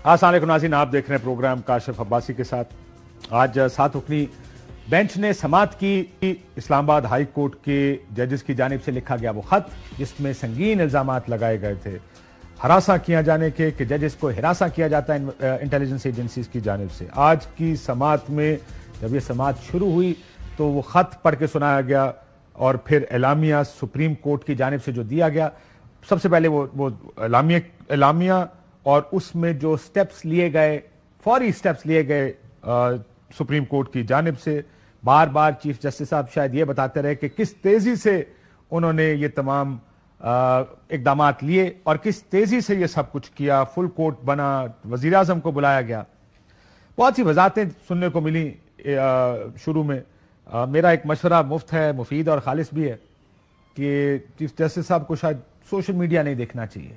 السلام علیکم ناظرین، آپ دیکھ رہے ہیں پروگرام کاشف عباسی کے ساتھ۔ آج 7 رکنی بینچ نے سماعت کی اسلام آباد ہائی کورٹ کے ججز کی جانب سے لکھا گیا وہ خط جس میں سنگین الزامات لگائے گئے تھے ہراساں کیا جانے کے، کہ ججز کو ہراساں کیا جاتا ہے انٹیلیجنس ایجنسیز کی جانب سے۔ آج کی سماعت میں جب یہ سماعت شروع ہوئی تو وہ خط پڑھ کے سنایا گیا اور پھر اعلامیہ سپریم کورٹ کی جانب سے جو دیا گیا، سب سے پہلے وہ اعلامیہ اور اس میں جو سٹیپس لیے گئے، فوری سٹیپس لیے گئے سپریم کورٹ کی جانب سے۔ بار بار چیف جسٹس صاحب شاید یہ بتاتے رہے کہ کس تیزی سے انہوں نے یہ تمام اقدامات لیے اور کس تیزی سے یہ سب کچھ کیا۔ فل کورٹ بنا، وزیر اعظم کو بلایا گیا، بہت سی وضاحتیں سننے کو ملی شروع میں۔ میرا ایک مشورہ مفت ہے، مفید اور خالص بھی ہے کہ چیف جسٹس صاحب کو شاید سوشل میڈیا نہیں دیکھنا چاہیے،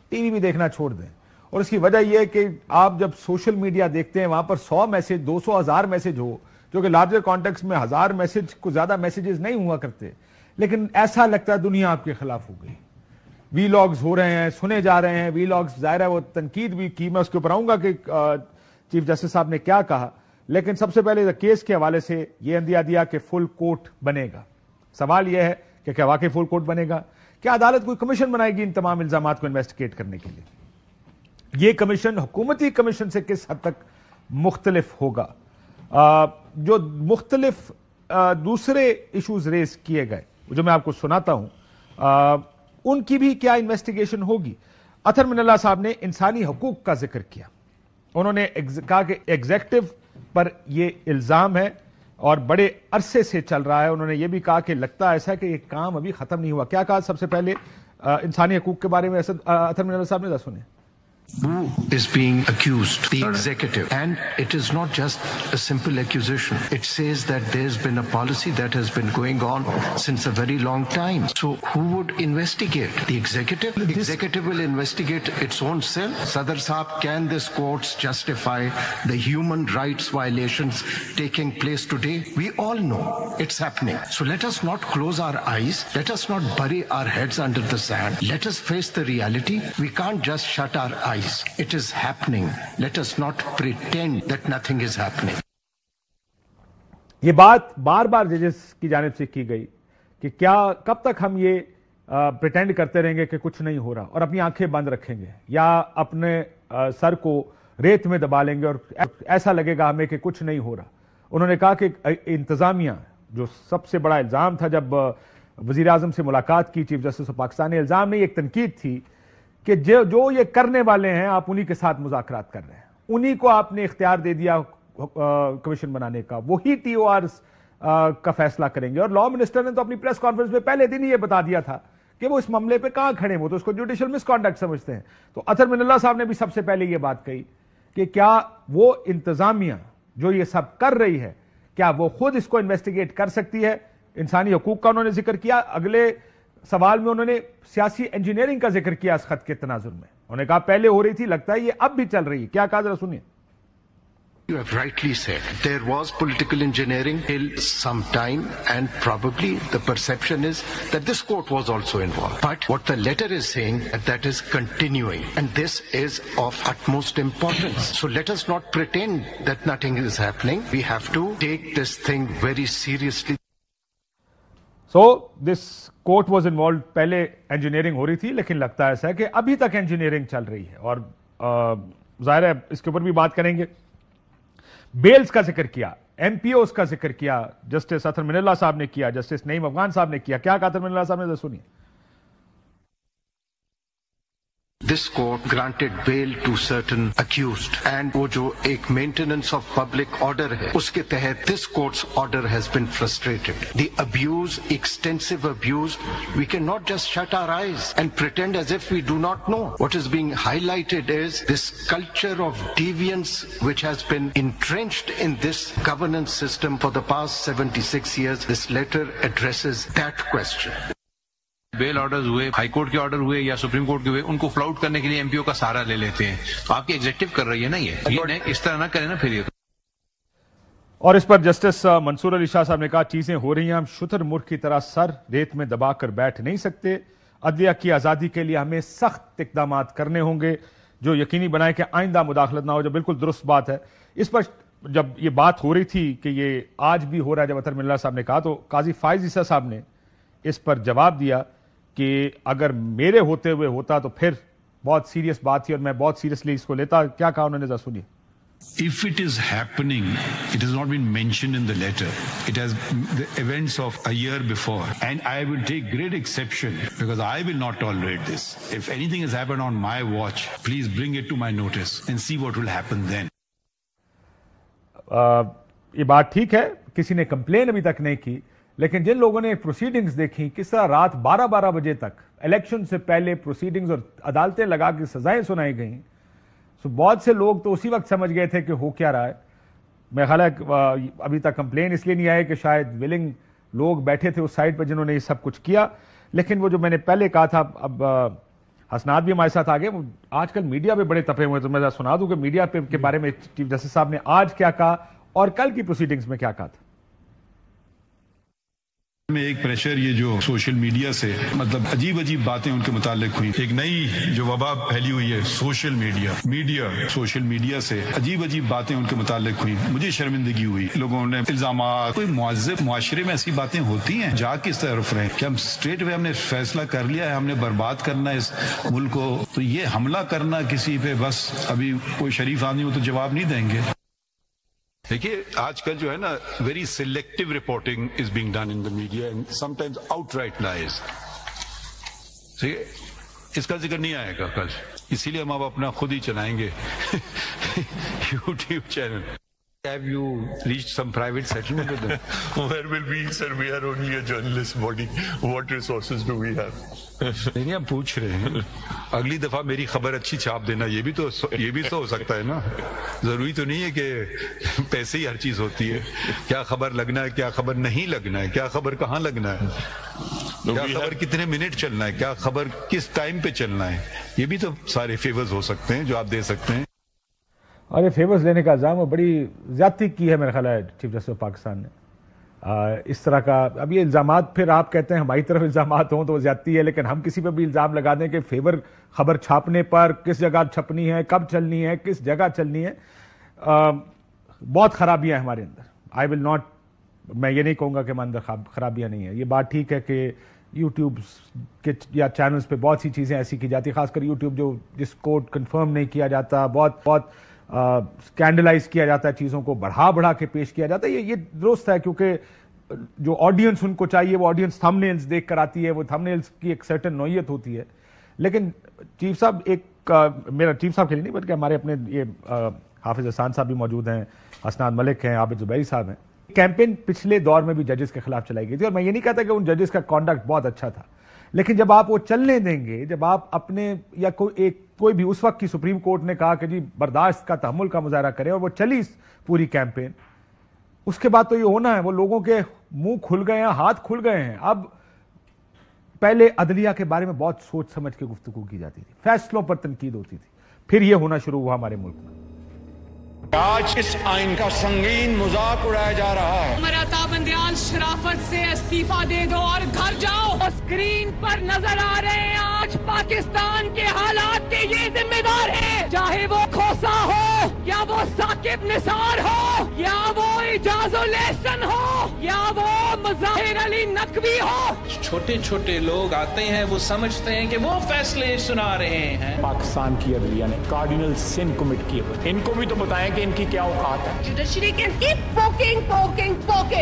ٹی وی بھی دیکھنا چھوڑ دیں۔ اور اس کی وجہ یہ ہے کہ آپ جب سوشل میڈیا دیکھتے ہیں وہاں پر 100 میسج، 200 ہزار میسج ہو، جو کہ لارجر کانٹیکس میں 1000 میسج کو زیادہ میسیجز نہیں ہوا کرتے، لیکن ایسا لگتا ہے دنیا آپ کے خلاف ہو گئی۔ وی لاگز ہو رہے ہیں، سنے جا رہے ہیں، وی لاگز ظاہر ہے وہ تنقید بھی کی، میں اس کے اوپر آؤں گا کہ چیف جسٹس صاحب نے کیا کہا، لیکن سب سے پہلے کیس کے حوالے سے یہ اندیا دیا کہ فل کورٹ بنے گا۔ سوال یہ ہے کہ کیا واقعی فل کورٹ بنے گا؟ کیا عدالت کوئی کمیشن بنائے گی ان تمام الزامات کو انویسٹیگیٹ کرنے کے لیے؟ یہ کمیشن حکومتی کمیشن سے کس حد تک مختلف ہوگا؟ جو مختلف دوسرے ایشوز ریز کیے گئے جو میں آپ کو سناتا ہوں، ان کی بھی کیا انویسٹیگیشن ہوگی؟ اطہر من اللہ صاحب نے انسانی حقوق کا ذکر کیا۔ انہوں نے کہا کہ ایگزیکٹو پر یہ الزام ہے اور بڑے عرصے سے چل رہا ہے۔ انہوں نے یہ بھی کہا کہ لگتا ایسا ہے کہ یہ کام ابھی ختم نہیں ہوا۔ کیا کہا؟ سب سے پہلے انسانی حقوق کے بارے میں اطہر من اللہ صاحب نے سنیں۔ Who is being accused? The executive. And it is not just a simple accusation. It says that there's been a policy that has been going on since a very long time. So who would investigate? The executive? The executive will investigate its own self. Sadr Saab, can this court justify the human rights violations taking place today? We all know it's happening. So let us not close our eyes. Let us not bury our heads under the sand. Let us face the reality. We can't just shut our eyes. It is happening. Let us not pretend that nothing is happening. یہ بات بار بار ججز کی جانب سے کی گئی کہ کیا کب تک ہم یہ پریٹینڈ کرتے رہیں گے کہ کچھ نہیں ہو رہا اور اپنی آنکھیں بند رکھیں گے یا اپنے سر کو ریت میں دبا لیں گے اور ایسا لگے گا ہمیں کہ کچھ نہیں ہو رہا۔ انہوں نے کہا کہ انتظامیہ، جو سب سے بڑا الزام تھا جب وزیر اعظم سے ملاقات کی چیف جسٹس آف پاکستان نے، الزام نہیں ایک تنقید تھی کہ جو یہ کرنے والے ہیں آپ انہی کے ساتھ مذاکرات کر رہے ہیں، انہی کو آپ نے اختیار دے دیا کمیشن بنانے کا، وہی ٹی او آرز کا فیصلہ کریں گے۔ اور لا منسٹر نے تو اپنی پریس کانفرنس میں پہلے دن ہی یہ بتا دیا تھا کہ وہ اس معاملے پہ کہاں کھڑے ہیں، وہ تو اس کو جوڈیشل مس کانڈکٹ سمجھتے ہیں۔ تو اطہر من اللہ صاحب نے بھی سب سے پہلے یہ بات کہی کہ کیا وہ انتظامیہ جو یہ سب کر رہی ہے کیا وہ خود اس کو انویسٹیگیٹ کر سکتی ہے؟ انسانی حقوق کا انہوں نے ذکر کیا۔ اگلے سوال میں انہوں نے سیاسی انجینئرنگ کا ذکر کیا اس خط کے تناظر میں۔ انہوں نے کہا پہلے ہو رہی تھی، لگتا ہے یہ اب بھی چل رہی ہے۔ کیا کہا ذرا سنیے۔ You have rightly said there was political engineering till some time, and probably the perception is that this court was also involved. But what the letter is saying, that is continuing, and this is of utmost importance. So let us not pretend that nothing is happening. We have to take this thing very seriously. So this court was involved, پہلے engineering ہو رہی تھی لیکن لگتا ایسا ہے کہ ابھی تک انجینئرنگ چل رہی ہے، اور ظاہر ہے اس کے اوپر بھی بات کریں گے۔ بیلز کا ذکر کیا، ایم پی اوز کا ذکر کیا، جسٹس اطہر من اللہ صاحب نے کیا، جسٹس نعیم افغان صاحب نے کیا۔ کیا کہا اطہر من اللہ صاحب نے؟ سنیے۔ This court granted bail to certain accused, and وہ جو ایک maintenance of public order ہے اس کے تحت this court's order has been frustrated. The abuse, extensive abuse, we cannot just shut our eyes and pretend as if we do not know. What is being highlighted is this culture of deviance which has been entrenched in this governance system for the past 76 years. This letter addresses that question. Bail orders ہوئے، high court کے order ہوئے یا supreme court کے ہوئے، ان کو فلاؤٹ کرنے کے لیے ایم پی او کا سہارا لے لیتے ہیں۔ تو آپ کی ایگزیکٹو کر رہی ہے نا، یہ اس طرح نہ کریں نا پھر یہ۔ اور اس پر جسٹس منصور علی شاہ صاحب نے کہا چیزیں ہو رہی ہیں، ہم شتر مرغ کی طرح سر ریت میں دبا کر بیٹھ نہیں سکتے۔ عدلیہ کی آزادی کے لیے ہمیں سخت اقدامات کرنے ہوں گے۔ جو یقینی بنائے کہ آئندہ مداخلت نہ ہو، جو بالکل درست بات ہے. اس پر جب یہ بات ہو رہی تھی کہ یہ آج بھی ہو رہا ہے، جب اطہر ملا صاحب نے کہا تو قاضی فائز عیسیٰ صاحب نے اس پر جواب دیا کہ اگر میرے ہوتے ہوئے ہوتا تو پھر بہت سیریس بات تھی اور میں بہت سیریسلی اس کو لیتا. کیا کہا انہوں نے، ذرا سنیے. If it is happening, it has not been mentioned in the letter. It has the events of a year before. And I will take great exception because I will not tolerate this. If anything has happened on my watch, please bring it to my notice and see what will happen then. یہ بات ٹھیک ہے، کسی نے complain ابھی تک نہیں کی، لیکن جن لوگوں نے پروسیڈنگز دیکھی کس طرح رات 12 بجے تک الیکشن سے پہلے پروسیڈنگز اور عدالتیں لگا کے سزائیں سنائی گئیں، تو بہت سے لوگ تو اسی وقت سمجھ گئے تھے کہ ہو کیا رہا ہے. میں خیال ہے ابھی تک کمپلین اس لیے نہیں آئے کہ شاید ولنگ لوگ بیٹھے تھے اس سائڈ پہ جنہوں نے یہ سب کچھ کیا. لیکن وہ جو میں نے پہلے کہا تھا، اب حسنات بھی ہمارے ساتھ آگے، آج کل میڈیا پہ بڑے تپے ہوئے، تو میں سنا دوں کہ میڈیا پہ کے بارے میں چیف جسٹس صاحب نے آج کیا کہا اور کل کی پروسیڈنگز میں کیا کہا تھا. میں ایک پریشر یہ جو سوشل میڈیا سے مطلب عجیب باتیں ان کے متعلق ہوئی، ایک نئی جو وبا پھیلی ہوئی ہے سوشل میڈیا سے عجیب باتیں ان کے متعلق ہوئی. مجھے شرمندگی ہوئی، لوگوں نے الزامات، کوئی معذب معاشرے میں ایسی باتیں ہوتی ہیں، جا کس طرف رہے کہ ہم اسٹریٹ وے ہم نے فیصلہ کر لیا ہے، ہم نے برباد کرنا ہے اس ملک کو، تو یہ حملہ کرنا کسی پہ، بس ابھی کوئی شریف آدمی ہو تو جواب نہیں دیں گے. دیکھیے آج کل جو ہے نا very selective reporting is being done in the media and sometimes outright lies. اس کا ذکر نہیں آئے گا کل، اسی لیے ہم اب اپنا خود ہی چلائیں گے YouTube channel. Have you reached some private settlement with them? Where will we, sir? We are only a journalist body. What resources do we have? نہیں ہم پوچھ رہے ہیں، اگلی دفعہ میری خبر اچھی چھاپ دینا، یہ بھی تو ہو سکتا ہے نا. ضروری تو نہیں ہے کہ پیسے ہی ہر چیز ہوتی ہے. کیا خبر لگنا ہے، کیا خبر نہیں لگنا ہے، کیا خبر کہاں لگنا ہے، کیا خبر کتنے منٹ چلنا ہے، کیا خبر کس ٹائم پہ چلنا ہے، یہ بھی تو سارے فیورز ہو سکتے ہیں جو آپ دے سکتے ہیں. اور یہ فیورز لینے کا الزام بڑی زیادتی کی ہے میرا خیال ہے چیف جسٹس آف پاکستان نے. اس طرح کا اب یہ الزامات پھر آپ کہتے ہیں ہماری طرف الزامات ہوں تو وہ زیادتی ہے، لیکن ہم کسی پہ بھی الزام لگا دیں کہ فیور خبر چھاپنے پر کس جگہ چھپنی ہے، کب چلنی ہے، کس جگہ چلنی ہے، بہت خرابیاں ہیں ہمارے اندر. آئی ول ناٹ، میں یہ نہیں کہوں گا کہ ہمارے اندر خرابیاں نہیں ہیں. یہ بات ٹھیک ہے کہ یوٹیوب کے یا چینلز پہ بہت سی چیزیں ایسی کی جاتی، خاص کر یوٹیوب جس کو کنفرم نہیں کیا جاتا، بہت اسکینڈلائز کیا جاتا ہے، چیزوں کو بڑھا کے پیش کیا جاتا ہے. یہ درست ہے کیونکہ جو آڈینس ان کو چاہیے وہ آڈینس تھم نیلز دیکھ کر آتی ہے، وہ تھم نیلز کی ایک سرٹن نوعیت ہوتی ہے. لیکن چیف صاحب، ایک میرا چیف صاحب کے لیے نہیں بلکہ ہمارے اپنے یہ حافظ احسان صاحب بھی موجود ہیں، حسنات ملک ہیں، عابد زبیری صاحب ہیں. کیمپین پچھلے دور میں بھی ججز کے خلاف چلائی گئی تھی، اور میں یہ نہیں کہتا کہ ان ججز کا کانڈکٹ بہت اچھا تھا، لیکن جب آپ وہ چلنے دیں گے، جب آپ اپنے یا کوئی بھی اس وقت کی سپریم کورٹ نے کہا کہ جی برداشت کا، تحمل کا مظاہرہ کریں، اور وہ چلی پوری کیمپین، اس کے بعد تو یہ ہونا ہے. وہ لوگوں کے منہ کھل گئے ہیں، ہاتھ کھل گئے ہیں. اب پہلے عدلیہ کے بارے میں بہت سوچ سمجھ کے گفتگو کی جاتی تھی، فیصلوں پر تنقید ہوتی تھی، پھر یہ ہونا شروع ہوا ہمارے ملک میں. آج اس آئین کا سنگین مذاق اڑایا جا رہا ہے. عمر عطا بندیال شرافت سے استعفیٰ دے دو اور گھر جاؤ. اسکرین پر نظر آ رہے ہیں آج پاکستان کے حالات کے یہ ذمہ دار ہیں، چاہے وہ کھوسا ہو یا وہ ثاقب نثار ہو یا وہ اعجاز الاحسن ہو یا وہ مظاہر علی نقوی ہو. چھوٹے لوگ آتے ہیں، وہ سمجھتے ہیں کہ وہ فیصلے سنا رہے ہیں. پاکستان کی عدلیہ نے کارڈینل سن کمٹ کیے ہوئے، ان کو بھی تو بتائیں کہ ان کی کیا اوقات ہے. Judiciary can keep poking.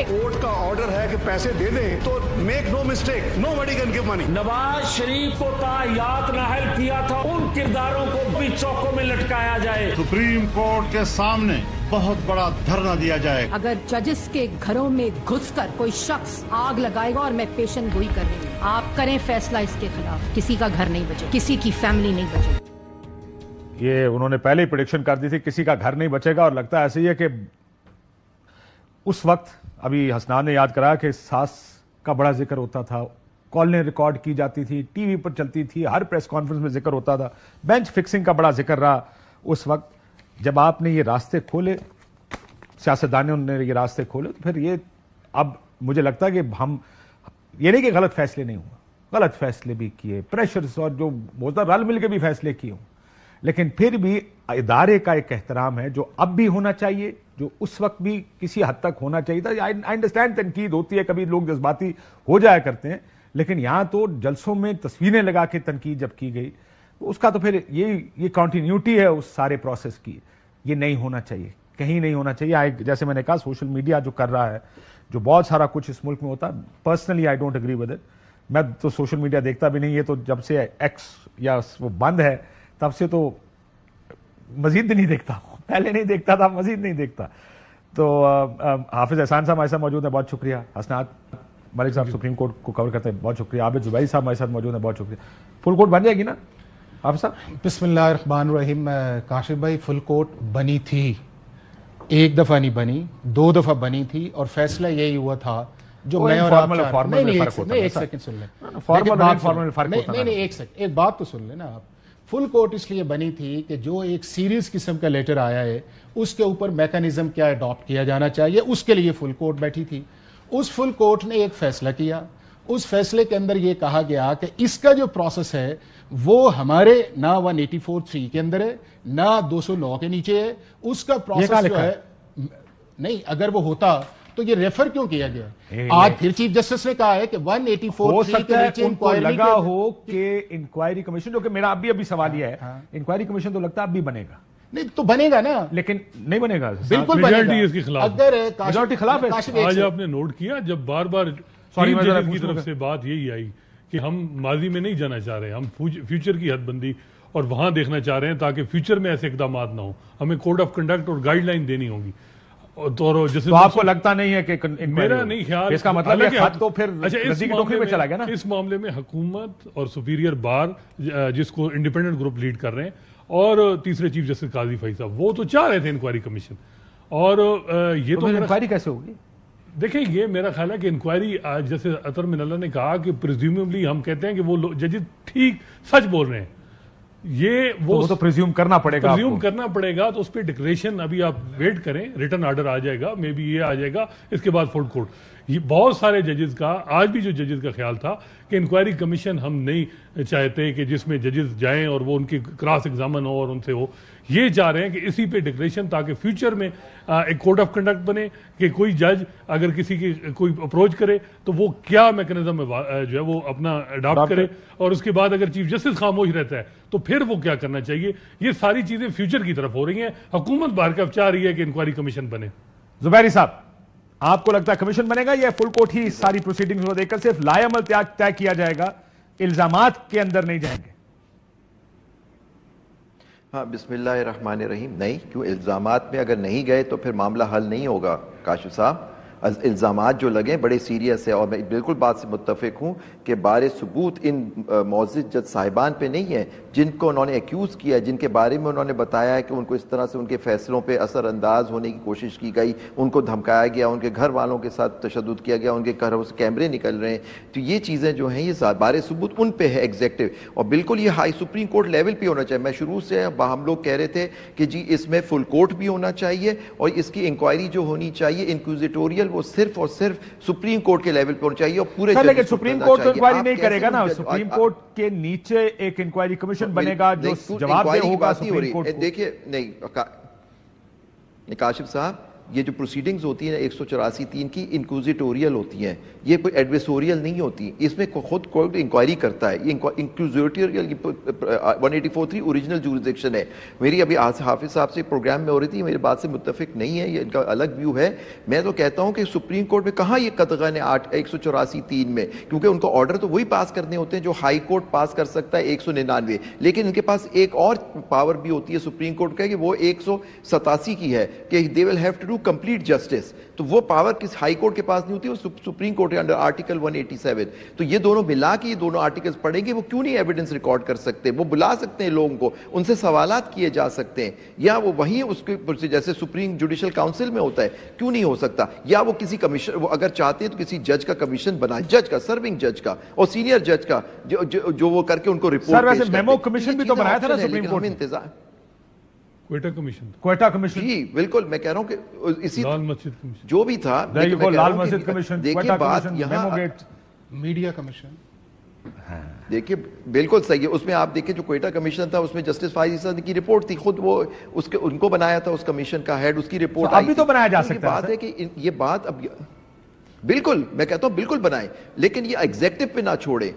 Court کا آرڈر ہے کہ پیسے دے دیں تو make no mistake, nobody can give money. Nawaz Sharif کو تاحیات نااہل کیا تھا، ان کرداروں کو بھی چوکوں میں لٹکایا جائے. سپریم کورٹ کے سامنے بہت بڑا دھرنا دیا جائے. اگر ججز کے گھروں میں گھس کر کوئی شخص آگ لگائے گا اور میں پیشن گوئی کر رہی ہوں، آپ کریں فیصلہ اس کے خلاف. کسی کا گھر نہیں بچے، کسی کی فیملی نہیں بچے. یہ انہوں نے پہلے ہی پریڈکشن کر دی تھی کسی کا گھر نہیں بچے گا، اور لگتا ہے ایسے ہی ہے کہ اس وقت ابھی حسنان نے یاد کرایا کہ ساس کا بڑا ذکر ہوتا تھا، کالیں ریکارڈ کی جاتی تھی، ٹی وی پر چلتی تھی، ہر پریس کانفرنس میں ذکر ہوتا تھا، بینچ فکسنگ کا بڑا ذکر رہا اس وقت. جب آپ نے یہ راستے کھولے، سیاستدانوں نے یہ راستے کھولے، تو پھر یہ اب مجھے لگتا ہے کہ ہم یہ نہیں کہ غلط فیصلے نہیں ہوئے، غلط فیصلے بھی کیے، پریشرز اور جو ہوتا رل مل کے بھی فیصلے کیے ہوں، لیکن پھر بھی ادارے کا ایک احترام ہے جو اب بھی ہونا چاہیے, جو اس وقت بھی کسی حد تک ہونا چاہیے تھا. آئی انڈرسٹینڈ تنقید ہوتی ہے, کبھی لوگ جذباتی ہو جایا کرتے ہیں, لیکن یہاں تو جلسوں میں تصویریں لگا کے تنقید جب کی گئی تو اس کا تو پھر یہ کنٹینیوٹی ہے اس سارے پروسیس کی. یہ نہیں ہونا چاہیے, کہیں نہیں ہونا چاہیے. جیسے میں نے کہا سوشل میڈیا جو کر رہا ہے, جو بہت سارا کچھ اس ملک میں ہوتا ہے, personally I don't agree with it. میں تو سوشل میڈیا دیکھتا بھی نہیں, یہ تو جب سے ایکس یا وہ بند ہے تب سے تو مزید نہیں دیکھتا, پہلے نہیں دیکھتا تھا, مزید نہیں دیکھتا. تو حافظ احسان صاحب ہمارے ساتھ موجود ہیں, بہت شکریہ. حسنات ملک صاحب سپریم کورٹ کو کور کرتے ہیں, بہت شکریہ. عابد زبیری صاحب ہمارے ساتھ موجود ہیں, بہت شکریہ. فل کورٹ بن جائے گی نا حافظ صاحب؟ بسم اللہ الرحمن الرحیم. کاشف بھائی, فل کورٹ بنی تھی, ایک دفعہ نہیں بنی, 2 دفعہ بنی تھی, اور فیصلہ یہی ہوا تھا جو میں اور آپ ایک سیکنڈ سن لیں, نہیں ایک سیکنڈ, ایک بات تو سن لیں نا آپ. فل کورٹ اس لیے بنی تھی کہ جو ایک سیریز قسم کا لیٹر آیا ہے اس کے اوپر میکانزم کیا اڈاپٹ کیا جانا چاہیے, اس کے لیے فل کورٹ بیٹھی تھی. اس فل کورٹ نے ایک فیصلہ کیا, اس فیصلے کے اندر یہ کہا گیا کہ اس کا جو پروسیس ہے وہ ہمارے نہ 184(3) کے اندر ہے, نہ 209 کے نیچے ہے. اس کا پروسیس جو ہے نہیں, اگر وہ ہوتا تو یہ ریفر کیوں کیا گیا؟ آج پھر چیف جسٹس نے کہا ہے کہ 184(3) کے نیچے ان کو لگا ہو کہ انکوائری کمیشن, جو کہ میرا ابھی سوال یہ ہے, انکوائری کمیشن تو لگتا ہے اب بھی بنے گا. نہیں تو بنے گا نا, لیکن نہیں بنے گا, بالکل بنے گا. اس کے خلاف اگر میجورٹی خلاف ہے. آج آپ نے نوٹ کیا جب بار بار کی طرف سے بات یہی آئی کہ ہم ماضی میں نہیں جانا چاہ رہے, ہم فیوچر کی حد بندی اور وہاں دیکھنا چاہ رہے ہیں تاکہ فیوچر میں ایسے اقدامات نہ ہوں. ہمیں کوڈ آف کنڈکٹ اور گائیڈ لائن دینی ہوگی. تو آپ کو لگتا نہیں ہے کہ میرا نہیں خیال, اس کا مطلب ہے خط تو پھر ٹوکری میں چلا گیا نا. اس معاملے میں حکومت اور سپیریئر بار جس کو انڈیپینڈنٹ گروپ لیڈ کر رہے ہیں, اور تیسرے چیف جسٹس قاضی فیض صاحب, وہ تو چاہ رہے تھے انکوائری کمشن. اور یہ تو انکوائری کیسے ہوگی؟ دیکھیں یہ میرا خیال ہے کہ انکوائری, جیسے اطہر من اللہ نے کہا کہ پریزیومبلی ہم کہتے ہیں کہ وہ ججز ٹھیک سچ بول رہے ہیں, یہ وہ تو پریزیوم کرنا پڑے گا. تو اس پہ ڈکلیریشن ابھی آپ ویٹ کریں, ریٹرن آرڈر آ جائے گا, مے بی یہ آ جائے گا, اس کے بعد فل کورٹ. یہ بہت سارے ججز کا, آج بھی جو ججز کا خیال تھا کہ انکوائری کمیشن ہم نہیں چاہتے کہ جس میں ججز جائیں اور وہ ان کی کراس ایگزامن ہو اور ان سے ہو. یہ چاہ رہے ہیں کہ اسی پہ ڈکلیریشن, تاکہ فیوچر میں ایک کوڈ آف کنڈکٹ بنے کہ کوئی جج اگر کسی کی کوئی اپروچ کرے تو وہ کیا میکنزم جو ہے وہ اپنا اڈاپٹ کرے, اور اس کے بعد اگر چیف جسٹس خاموش رہتا ہے تو پھر وہ کیا کرنا چاہیے. یہ ساری چیزیں فیوچر کی طرف ہو رہی ہیں. حکومت بہرکیف چاہ رہی ہے کہ انکوائری کمیشن بنے. زبیری صاحب, آپ کو لگتا ہے کمیشن بنے گا یا فل کورٹ ہی ساری پروسیڈنگز کو دیکھ کر صرف لائے عمل طے کیا جائے گا, الزامات کے اندر نہیں جائیں گے؟ ہاں, بسم اللہ الرحمن الرحیم. نہیں, کیوں الزامات میں اگر نہیں گئے تو پھر معاملہ حل نہیں ہوگا کاشف صاحب. الزامات جو لگیں بڑے سیریس ہے, اور میں بالکل بات سے متفق ہوں کہ بار ثبوت ان معزز جج صاحبان پہ نہیں ہے جن کو انہوں نے ایکیوز کیا, جن کے بارے میں انہوں نے بتایا ہے کہ ان کو اس طرح سے ان کے فیصلوں پہ اثر انداز ہونے کی کوشش کی گئی, ان کو دھمکایا گیا, ان کے گھر والوں کے ساتھ تشدد کیا گیا, ان کے گھروں سے کیمرے نکل رہے ہیں. تو یہ چیزیں جو ہیں یہ بار ثبوت ان پہ ہے ایگزیکٹو, اور بالکل یہ ہائی سپریم کورٹ لیول پہ ہونا چاہیے. میں شروع سے ہم لوگ کہہ رہے تھے کہ جی اس میں فل کورٹ بھی ہونا چاہیے, اور اس کی انکوائری جو ہونی چاہیے انکوزیٹوریل وہ صرف اور صرف سپریم کورٹ کے لیول پہ ہونا چاہیے, اور پورے لیکن سپریم کورٹ تو انکوائری نہیں کرے گا نا. سپریم کورٹ کے نیچے ایک انکوائری کمیشن بنے گا جو جواب دے ہوگا سپریم کورٹ کو. دیکھیے نہیں کاشف صاحب, یہ جو پروسیڈنگز ہوتی ہیں 184(3) کی انکوزیٹوریل ہوتی ہیں, یہ کوئی ایڈویسوریل نہیں ہوتی. اس میں خود کورٹ انکوائری کرتا ہے. یہ انکوزیٹوریل 184(3) اوریجنل جورسڈکشن ہے. میری ابھی حافظ صاحب سے پروگرام میں ہو رہی تھی, میری بات سے متفق نہیں ہے, یہ ان کا الگ ویو ہے. میں تو کہتا ہوں کہ سپریم کورٹ میں کہاں یہ قطغن ہے 184(3) میں, کیونکہ ان کو آرڈر تو وہی پاس کرنے ہوتے ہیں جو ہائی کورٹ پاس کر سکتا ہے 199, لیکن ان کے پاس ایک اور پاور بھی ہوتی ہے سپریم کورٹ کا کہ وہ 187 کی ہے کہ they will have to do complete justice. تو وہ پاور کس ہائی کورٹ کے پاس نہیں ہوتی, وہ سپریم کورٹ ہے انڈر آرٹیکل 187. تو یہ دونوں ملا کے یہ دونوں آرٹیکلز پڑھیں گے, وہ کیوں نہیں ایویڈنس ریکارڈ کر سکتے؟ وہ بلا سکتے ہیں لوگوں کو, ان سے سوالات کیے جا سکتے ہیں, یا وہ وہیں اس کے جیسے سپریم جوڈیشل کاؤنسل میں ہوتا ہے کیوں نہیں ہو سکتا, یا وہ کسی کمیشن, وہ اگر چاہتے ہیں تو کسی جج کا کمیشن بنائے, جج کا, سرونگ جج کا اور سینئر جج کا, جو وہ کر کے ان کو رپورٹ پیش کرتے ہیں. میمو کمیشن بھی تو بنایا تھا نا سپریم کورٹ نے. کوئٹہ کمیشن جی بالکل, میں کہہ رہا ہوں کہ اسی لال مسجد کمیشن جو بھی تھا, لال مسجد کمیشن, دیکھیے بات یہاں میڈیا کمیشن, دیکھیے بالکل صحیح ہے. اس میں آپ دیکھیں جو کوئٹہ کمیشن تھا اس میں جسٹس فائز عیسیٰ کی رپورٹ تھی, خود وہ ان کو بنایا تھا اس کمیشن کا ہیڈ, اس کی رپورٹ اب بھی تو بنایا جا سکتا ہے. بات ہے کہ یہ بات اب بالکل میں کہتا ہوں بالکل بنائیں, لیکن یہ ایگزیکٹو پہ نہ چھوڑے,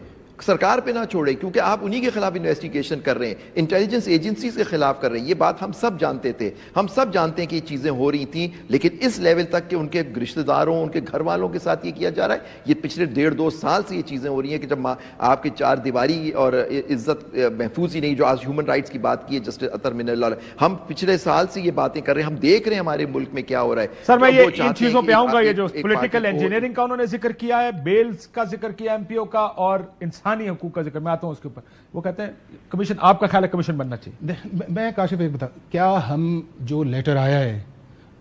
سرکار پہ نہ چھوڑے, کیونکہ آپ انہی کے خلاف انویسٹیگیشن کر رہے ہیں, انٹیلیجنس ایجنسیز کے خلاف کر رہے ہیں. یہ بات ہم سب جانتے تھے, ہم سب جانتے ہیں کہ یہ چیزیں ہو رہی تھیں, لیکن اس لیول تک کہ ان کے رشتہ داروں, ان کے گھر والوں کے ساتھ یہ کیا جا رہا ہے. یہ پچھلے 1.5-2 سال سے یہ چیزیں ہو رہی ہیں کہ جب آپ کی 4 دیواری اور عزت محفوظ ہی نہیں, جو آج ہیومن رائٹس کی بات کی ہے جسٹس اطہر من اللہ, ہم پچھلے سال سے یہ باتیں کر رہے ہیں, ہم دیکھ رہے ہیں ہمارے ملک میں کیا ہو رہا ہے. سر میں یہ ان چیزوں پہ آؤں گا, یہ جو پولیٹیکل انجینئرنگ کا انہوں نے ذکر کیا ہے, بیلز کا ذکر کیا ایم پی او کا, اور انسانی حقوق کا ذکر, میں آتا ہوں اس کے اوپر. وہ کہتے ہیں کمیشن, آپ کا خیال ہے کمیشن بننا چاہیے. میں کاشف ایک بتا, کیا ہم جو لیٹر آیا ہے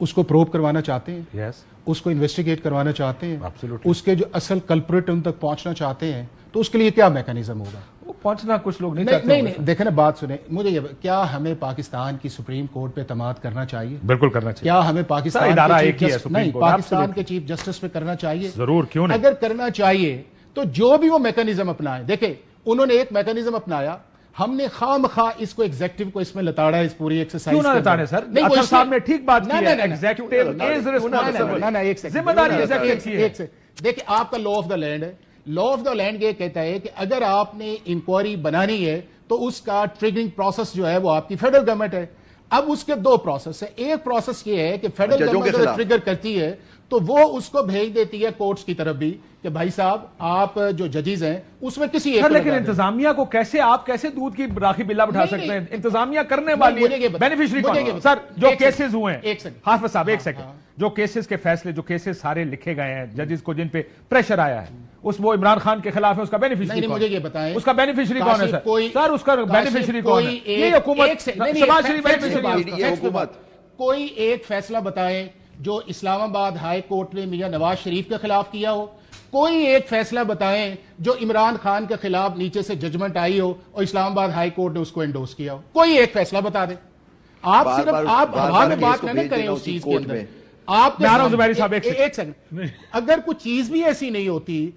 اس کو پروب کروانا چاہتے ہیں؟ یس. اس کو انویسٹیگیٹ کروانا چاہتے ہیں؟ اس کے جو اصل کلپریٹ ان تک پہنچنا چاہتے ہیں, تو اس کے لیے کیا میکانزم ہوگا؟ وہ پہنچنا کچھ لوگ نہیں چاہتے. نہیں دیکھیں نا, بات سنیں مجھے, یہ کیا ہمیں پاکستان کی سپریم کورٹ پہ اعتماد کرنا چاہیے؟ بالکل کرنا چاہیے. کیا ہمیں پاکستان کے چیف جسٹس پہ کرنا چاہیے؟ ضرور, کیوں نہیں. اگر کرنا چاہیے تو جو بھی وہ میکانزم اپنائے, دیکھیں انہوں نے ایک میکانزم اپنایا, ہم نے خام خواہ اس کو ایگزیکٹو کو اس میں لتاڑا ہے, اس پوری ایکسرسائز. کیوں نہ لتاڑے سر؟ اطہر صاحب نے ٹھیک بات کی ہے, ایگزیکٹو از ریسپانسبل, ذمہ داری ایگزیکٹو کی ہے. دیکھیں آپ کا لا آف دا لینڈ ہے, لا آف دا لینڈ یہ کہتا ہے کہ اگر آپ نے انکوائری بنانی ہے تو اس کا ٹریگرنگ پروسیس جو ہے وہ آپ کی فیڈرل گورنمنٹ ہے. اب اس کے 2 پروسیس ہیں. ایک پروسیس یہ ہے کہ فیڈرل گورنمنٹ اگر ٹریگر کرتی ہے تو وہ اس کو بھیج دیتی ہے کورٹس کی طرف بھی کہ بھائی صاحب آپ جو ججز ہیں اس میں کسی ایک. لیکن انتظامیہ کو کیسے, آپ کیسے دودھ کی راکھی بلا بٹھا سکتے ہیں؟ انتظامیہ کرنے والی بینیفیشری کون؟ سر جو کیسز ہوئے ہیں, حافظ صاحب ایک سیکنڈ, جو کیسز کے فیصلے, جو کیسز سارے لکھے گئے ہیں ججز کو, جن پہ پریشر آیا ہے, وہ عمران خان کے خلاف ہے, اس کا بینیفیشری کون؟ مجھے یہ بتائیں اس کا بینیفیشری کون ہے سر؟ اس کا بینیفیشری کون ہے؟ یہ حکومت, شہباز شریف بینیفیشری. کوئی ایک فیصلہ بتائیں جو اسلام آباد ہائی کورٹ نے میاں نواز شریف کے خلاف کیا ہو. کوئی ایک فیصلہ بتائیں جو عمران خان کے خلاف نیچے سے ججمنٹ آئی ہو اور اسلام آباد ہائی کورٹ نے اس کو انڈورس کیا ہو. کوئی ایک فیصلہ بتا دیں. آپ صرف آپ ہوا میں بات نہ کریں اس چیز کے اندر. آپ ایک سیکنڈ, اگر کوئی چیز بھی ایسی نہیں ہوتی,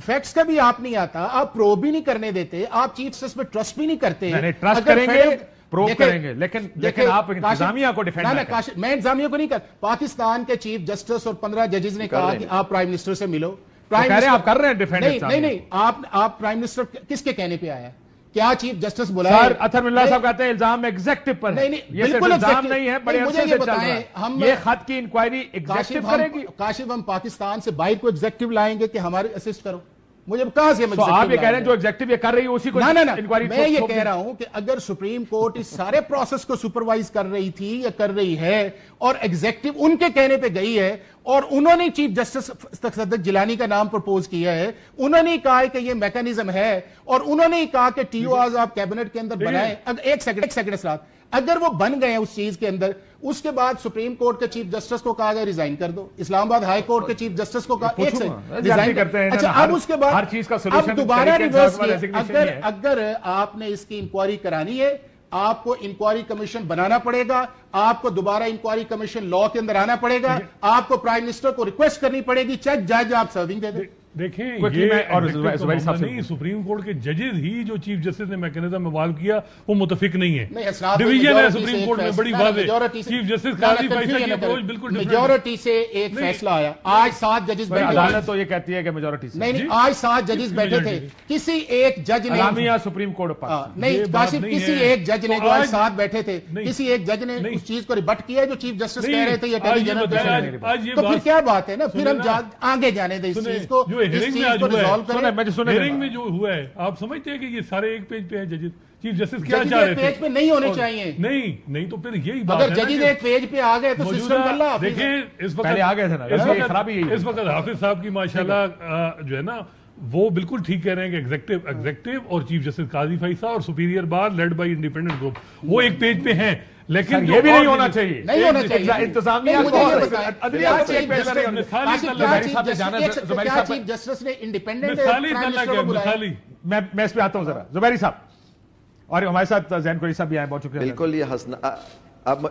فیکٹس کا بھی آپ نہیں آتا, آپ پروب بھی نہیں کرنے دیتے, آپ چیف جسٹس پہ ٹرسٹ بھی نہیں کرتے. ٹرسٹ کریں گے, پروب کریں گے, لیکن آپ انتظامیہ کو ڈیفینڈ نہ کریں. میں انتظامیہ کو نہیں کر. پاکستان کے چیف جسٹس اور 15 ججز نے کہا کہ آپ پرائم منسٹر سے ملو. آپ کر رہے ہیں ڈیفینڈ. نہیں, آپ پرائم منسٹر کس کے کہنے پہ آیا؟ کیا چیف جسٹس بلایا؟ سر اطہر من اللہ صاحب کہتے ہیں الزام ایگزیکٹو پر ہے. یہ صرف الزام نہیں ہے, بڑے عرصے سے چل رہا ہے. یہ خط کی انکوائری ایگزیکٹو کرے گی. کاشف ہم پاکستان سے باہر کو ایگزیکٹو لائیں گے کہ ہمارے اسسٹ کرو. مجھے کہاں سے آپ یہ کہہ رہے ہیں جو ایگزیکٹو یہ کر رہی ہے اسی کو انکوائری. میں یہ کہہ رہا ہوں کہ اگر سپریم کورٹ اس سارے پروسیس کو سپروائز کر رہی تھی یا کر رہی ہے اور ایگزیکٹو ان کے کہنے پہ گئی ہے, اور انہوں نے چیف جسٹس صدق جیلانی کا نام پرپوز کیا ہے, انہوں نے کہا کہ یہ میکانزم ہے, اور انہوں نے کہا کہ ٹی او آرز آپ کیبنٹ کے اندر بنائیں. ایک سیکنڈ ساتھ, اگر وہ بن گئے ہیں اس چیز کے اندر, اس کے بعد سپریم کورٹ کے چیف جسٹس کو کہا گیا ریزائن کر دو, اسلام آباد ہائی کورٹ کے چیف جسٹس کو کہا ریزائن کرتے ہیں. اچھا, اب اس کے بعد اب دوبارہ ریورس کیا, اگر آپ نے اس کی انکوائری کرانی ہے, آپ کو انکوائری کمیشن بنانا پڑے گا, آپ کو دوبارہ انکوائری کمیشن لا کے اندر آنا پڑے گا, آپ کو پرائم منسٹر کو ریکویسٹ کرنی پڑے گی, جج آپ سرونگ دے دیں. دیکھیں یہ سپریم کورٹ کے ججز ہی جو چیف جسٹس نے میکینزم ایوالو کیا وہ متفق نہیں ہے. ڈویژن ہے سپریم کورٹ میں بڑی واضح. چیف جسٹس قاضی فیصلہ کی اپروچ بالکل میجورٹی سے ایک فیصلہ آیا. آج 7 ججز بیٹھے, عدالت تو یہ کہتی ہے کہ میجورٹی سے نہیں, آج 7 ججز بیٹھے تھے, کسی ایک جج نے علامیہ سپریم کورٹ نہیں, کاشف کسی ایک جج نے جو آج 7 بیٹھے تھے, کسی ایک جج نے اس چیز کو ریبٹ کیا جو چیف جسٹس کہہ رہے تھے یہ اٹارنی جنرل. تو پھر کیا بات ہے نا, پھر ہم آگے جانے دیں اس چیز کو. ہیئرنگ میں جو ہوا ہے آپ سمجھتے ہیں کہ یہ سارے ایک پیج پہ ہیں ججز, چیف جسٹس کیا چاہ رہے تھے؟ پیج پہ نہیں ہونے چاہیے. نہیں تو پھر یہی بات ہے, اگر ججز ایک پیج پہ آ گئے تو سسٹم کر لا. دیکھیں اس وقت حافظ صاحب کی ماشاءاللہ جو ہے نا وہ بالکل ٹھیک کہہ رہے ہیں کہ ایگزیکٹو اور چیف جسٹس قاضی فیصلہ اور superior bar led by independent group وہ ایک پیج پہ ہیں, لیکن یہ بھی نہیں ہونا چاہیے. نہیں ہونا چاہیے. انتظامیہ چیف جسٹس نے انڈیپینڈنٹ میں اس پہ آتا ہوں ذرا. زبیری صاحب اور ہمارے ساتھ زین قریشی صاحب بھی آئے, بہت شکریہ. بالکل, یہ اب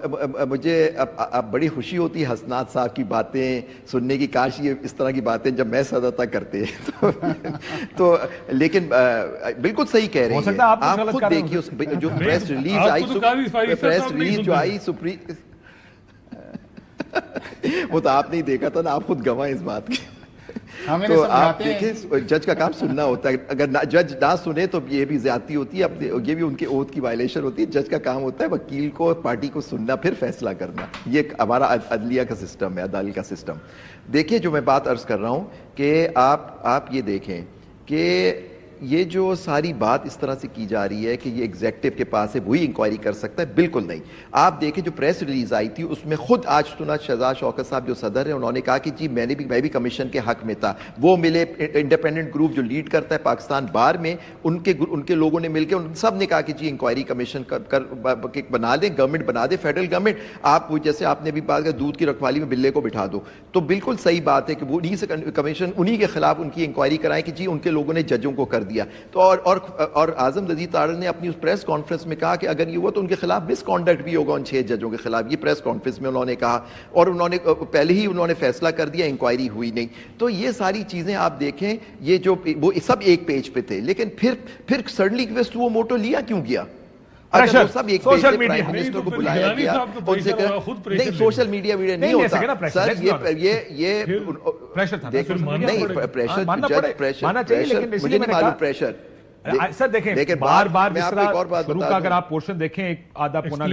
مجھے اب بڑی خوشی ہوتی ہے حسنات صاحب کی باتیں سننے کی. کاش یہ اس طرح کی باتیں جب میں صدر تک کرتے تو لیکن بالکل صحیح کہہ رہے ہیں آپ خود دیکھیے جو پریس ریلیز جو آئی سپریم وہ تو آپ نے دیکھا تھا نا, آپ خود گواہ اس بات کے. تو آپ دیکھیں جج کا کام سننا ہوتا ہے, اگر جج نہ سنے تو یہ بھی زیادتی ہوتی ہے, یہ بھی ان کے عہد کی وائلیشن ہوتی ہے. جج کا کام ہوتا ہے وکیل کو پارٹی کو سننا پھر فیصلہ کرنا. یہ ہمارا عدلیہ کا سسٹم ہے, عدالت کا سسٹم. دیکھیں جو میں بات عرض کر رہا ہوں کہ آپ یہ دیکھیں کہ یہ جو ساری بات اس طرح سے کی جا رہی ہے کہ یہ ایگزیکٹو کے پاس ہے وہی انکوائری کر سکتا ہے, بالکل نہیں. آپ دیکھیں جو پریس ریلیز آئی تھی اس میں خود آج سنا شہزاد شوکت صاحب جو صدر ہیں انہوں نے کہا کہ جی میں بھی کمیشن کے حق میں تھا. وہ ملے انڈیپینڈنٹ گروپ جو لیڈ کرتا ہے پاکستان بار میں, ان کے لوگوں نے مل کے ان سب نے کہا کہ جی انکوائری کمیشن بنا دیں, گورنمنٹ بنا دے, فیڈرل گورنمنٹ. آپ جیسے آپ نے بھی بات کیا دودھ کی رکھوالی میں بلے کو بٹھا دو, تو بالکل صحیح بات ہے کہ وہ انہی سے کمیشن انہی کے خلاف ان کی انکوائری کرائیں کہ جی ان کے لوگوں نے ججوں کو کر دیا. تو اور اعظم لذیذ تارڑ نے اپنی اس پریس کانفرنس میں کہا کہ اگر یہ ہوا تو ان کے خلاف مس کانڈکٹ بھی ہوگا ان 6 ججوں کے خلاف. یہ پریس کانفرنس میں انہوں نے کہا, اور انہوں نے پہلے ہی انہوں نے فیصلہ کر دیا, انکوائری ہوئی نہیں. تو یہ ساری چیزیں آپ دیکھیں, یہ جو وہ سب ایک پیج پہ تھے, لیکن پھر سڈنلی وہ موٹو لیا کیوں گیا؟ سب ایک سوشل میڈیا منسٹر کو بلایا گیا, ان سے نہیں سوشل میڈیا نہیں ہوتا سر, یہ مجھے نہیں معلوم پریشر. سر دیکھیں بار بار اگر آپ پورشن دیکھیں ایک آدھا پونا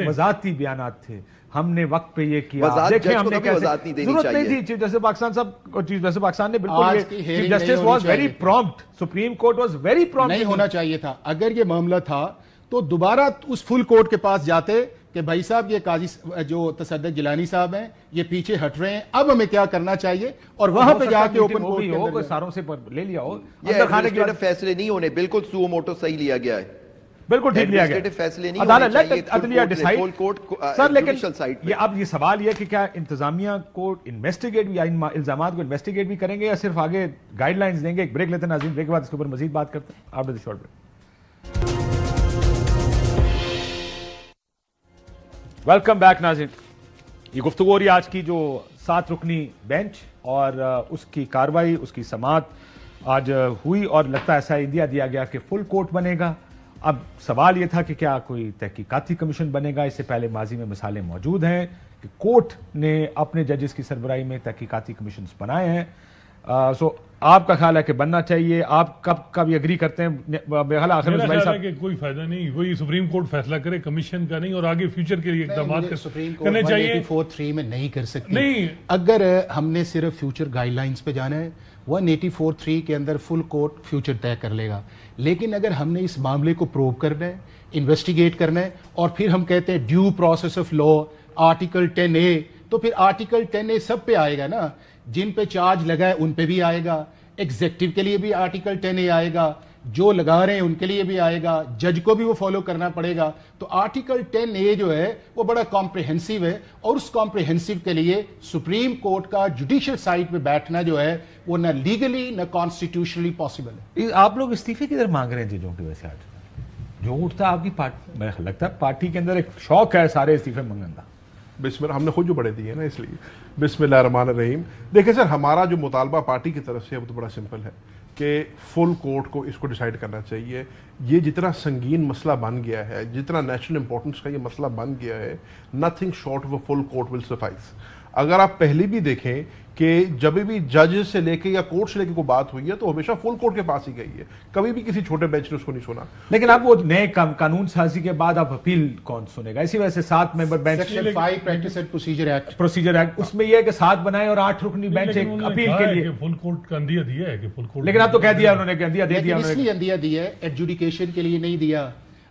وضاحتی بیانات تھے, ہم نے وقت پہ یہ کیا, دیکھیں ہم نے ضرورت نہیں تھی. چیف جسٹس پاکستان صاحب چیف جسٹس پاکستان نے بالکل chief justice was very prompt, supreme court was very prompt. نہیں ہونا چاہیے تھا. اگر یہ معاملہ تھا تو دوبارہ اس فل کورٹ کے پاس جاتے کہ بھائی صاحب یہ قاضی جو تصدق جیلانی صاحب ہیں یہ پیچھے ہٹ رہے ہیں, اب ہمیں کیا کرنا چاہیے, اور وہاں پہ جا کے اوپن کورٹ کے ساروں سے لے لیا ہو. یہ فیصلے نہیں ہونے, بالکل سو موٹو صحیح لیا گیا ہے, بالکل ٹھیک لیا گیا. فیصلے نہیں ہونے چاہیے عدلیہ ڈیسائیڈ. سر لیکن اب یہ سوال یہ کہ کیا انتظامیہ کو انویسٹیگیٹ بھی, ان الزامات کو انویسٹیگیٹ بھی کریں گے یا صرف آگے گائیڈ لائنز دیں گے؟ ایک بریک لیتے ہیں ناظرین, بریک کے بعد اس کے اوپر مزید بات کرتے ہیں after the short break. Welcome back ناظرین. یہ گفتگو ہو رہی آج کی جو 7 رکنی بینچ اور اس کی کاروائی, اس کی سماعت آج ہوئی, اور لگتا ہے ایسا ایندیا دیا گیا کہ فل کورٹ بنے گا. اب سوال یہ تھا کہ کیا کوئی تحقیقاتی کمیشن بنے گا؟ اس سے پہلے ماضی میں مثالیں موجود ہیں کہ کورٹ نے اپنے ججز کی سربراہی میں تحقیقاتی کمیشنز بنائے ہیں. سو آپ کا خیال ہے کہ بننا چاہیے؟ آپ کب یہ اگری کرتے ہیں؟ کہ کوئی فائدہ نہیں, وہی سپریم کورٹ فیصلہ کرے, کمیشن کا نہیں, اور آگے فیوچر کے لیے اقدامات کرنے چاہیے. 184(3) میں نہیں کر سکتی نہیں. اگر ہم نے صرف فیوچر گائیڈ لائنز پہ جانا ہے 184(3) کے اندر فل کورٹ فیوچر طے کر لے گا. لیکن اگر ہم نے اس معاملے کو پروو کرنا ہے, انویسٹیگیٹ کرنا ہے, اور پھر ہم کہتے ہیں due process of law article 10A, تو پھر آرٹیکل 10A سب پہ آئے گا نا. جن پہ چارج لگا ہے ان پہ بھی آئے گا, ایگزیکٹو کے لیے بھی آرٹیکل 10A آئے گا, جو لگا رہے ہیں ان کے لیے بھی آئے گا, جج کو بھی وہ فالو کرنا پڑے گا. تو آرٹیکل 10A جو ہے وہ بڑا کمپریہنسو ہے, اور اس کمپریہنسو کے لیے سپریم کورٹ کا جوڈیشل سائٹ پہ بیٹھنا جو ہے وہ نہ لیگلی نہ کانسٹیٹیوشنلی پاسبل ہے. آپ لوگ استعفے کدھر مانگ رہے ہیں ججوں کی وجہ سے؟ آج جو اٹھتا آپ کی پارٹی, میں لگتا ہے پارٹی کے اندر ایک شوق ہے سارے استعفے مانگنے کا. بسم اللہ, ہم نے خود جو بڑے دیے نا, اس لیے بسم اللہ الرحمن الرحیم. دیکھیں سر, ہمارا جو مطالبہ پارٹی کی طرف سے ہے وہ تو بڑا سمپل ہے کہ فل کورٹ کو اس کو ڈیسائیڈ کرنا چاہیے. یہ جتنا سنگین مسئلہ بن گیا ہے, جتنا نیشنل امپورٹنس کا یہ مسئلہ بن گیا ہے, nothing short of a full court will suffice. اگر آپ پہلے بھی دیکھیں کہ جب بھی جج سے لے کے یا کورٹ سے لے کے کوئی بات ہوئی ہے تو ہمیشہ فل کورٹ کے پاس ہی گئی ہے, کبھی بھی کسی چھوٹے بینچ نے اس کو نہیں سنا. لیکن اب وہ نئے قانون سازی کے بعد اب اپیل کون سنے گا؟ اسی وجہ سے 7 member bench, section 5 practice and procedure act, اس میں یہ ہے کہ 7 بنائے اور 8 رکنی بینچ ایک اپیل کے لیے. فل کورٹ کا اندیا دیا ہے کہ فل کورٹ, لیکن اب تو کہہ دیا انہوں نے, اندیا دے دیا. اس لیے اندیا دیا ہے, ایڈجوڈیکیشن کے لیے نہیں دیا.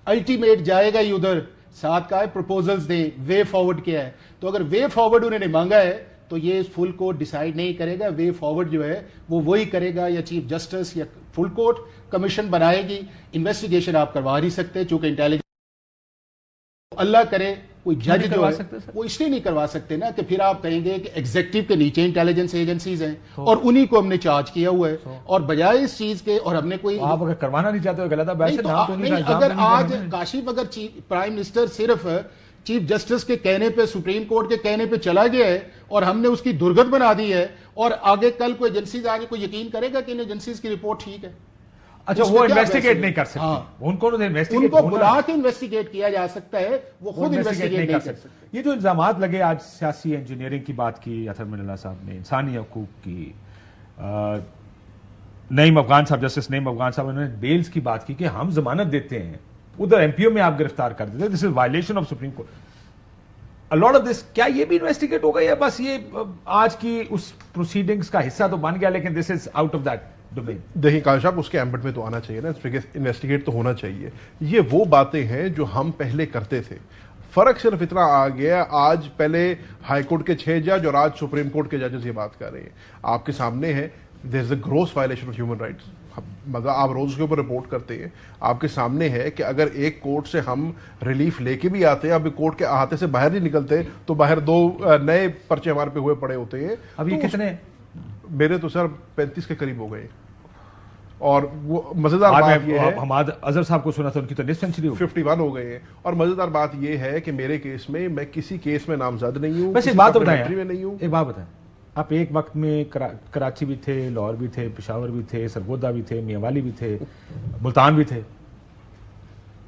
الٹیمیٹ جائے گا ہی ادھر. 7 کا ہے پروپوزلز دیں, وے فارورڈ کیا ہے. تو اگر وے فارورڈ انہوں نے مانگا ہے تو یہ فل کورٹ ڈیسائیڈ نہیں کرے گا. وے فارورڈ جو ہے وہ وہی کرے گا, یا چیف جسٹس یا فل کورٹ کمیشن بنائے گی. انویسٹیگیشن آپ کروا نہیں سکتے چونکہ انٹیلیجنس, اللہ کرے کوئی جج جو ہے وہ اس لیے نہیں کروا سکتے نا کہ پھر آپ کہیں گے کہ ایگزیکٹو کے نیچے انٹیلیجنس ایجنسیز ہیں اور انہی کو ہم نے چارج کیا ہوا ہے, اور بجائے اس چیز کے, اور ہم نے کوئی آپ اگر کروانا نہیں چاہتے ہو غلط ہے. اگر آج کاشف اگر پرائم منسٹر صرف چیف جسٹس کے کہنے پہ, سپریم کورٹ کے کہنے پہ چلا گیا ہے اور ہم نے اس کی درگت بنا دی ہے, اور آگے کل کوئی ایجنسیز آگے کوئی یقین کرے گا کہ ان ایجنسیز کی رپورٹ ٹھیک ہے؟ اچھا وہ انویسٹیگیٹ نہیں کر سکتے, ان کو بلا کے انویسٹیگیٹ کیا جا سکتا ہے, وہ خود انویسٹیگیٹ نہیں کر سکتے. یہ جو الزامات لگے آج سیاسی انجینئرنگ کی بات کی اطہر من اللہ صاحب نے, انسانی حقوق کی, نعیم افغان صاحب, جسٹس نعیم افغان صاحب, انہوں نے بیلز کی بات کی کہ ہم ضمانت دیتے ہیں, ادھر ایم پی او میں آپ گرفتار کر دیتے, this is violation of Supreme Court. A lot of this, کیا یہ بھی انویسٹیگیٹ ہو گئی ہے؟ بس یہ آج کی اس پروسیڈنگز کا حصہ تو بن گیا, لیکن this is out of that domain. دیکھیں کاش آپ اس کے ایمبٹ میں تو آنا چاہیے نا, انویسٹیگیٹ تو ہونا چاہیے. یہ وہ باتیں ہیں جو ہم پہلے کرتے تھے, فرق صرف اتنا آ گیا, آج پہلے ہائی کورٹ کے 6 جج اور آج سپریم کورٹ کے ججز یہ بات کر رہے ہیں. آپ کے سامنے ہے there is a gross violation of human rights, مطلب آپ روز کے اوپر رپورٹ کرتے ہیں, آپ کے سامنے ہے کہ اگر ایک کورٹ سے ہم ریلیف لے کے بھی آتے ہیں, اب کورٹ کے احاطے سے باہر نہیں نکلتے تو باہر 2 نئے پرچے ہمارے پہ ہوئے پڑے ہوتے ہیں. اب یہ کتنے میرے تو سر 35 کے قریب ہو گئے. اور وہ مزیدار بات یہ ہے, حماد اظہر صاحب کو سنا تھا ان کی تو 51 ہو گئے ہیں. اور مزیدار بات یہ ہے کہ میرے کیس میں کسی کیس میں نامزد نہیں ہوں, بس ایک بات بتائیں, ایک بات بتائیں, آپ ایک وقت میں کراچی بھی تھے, لاہور بھی تھے, پشاور بھی تھے, سرگودا بھی تھے, میاں والی بھی تھے, ملتان بھی تھے,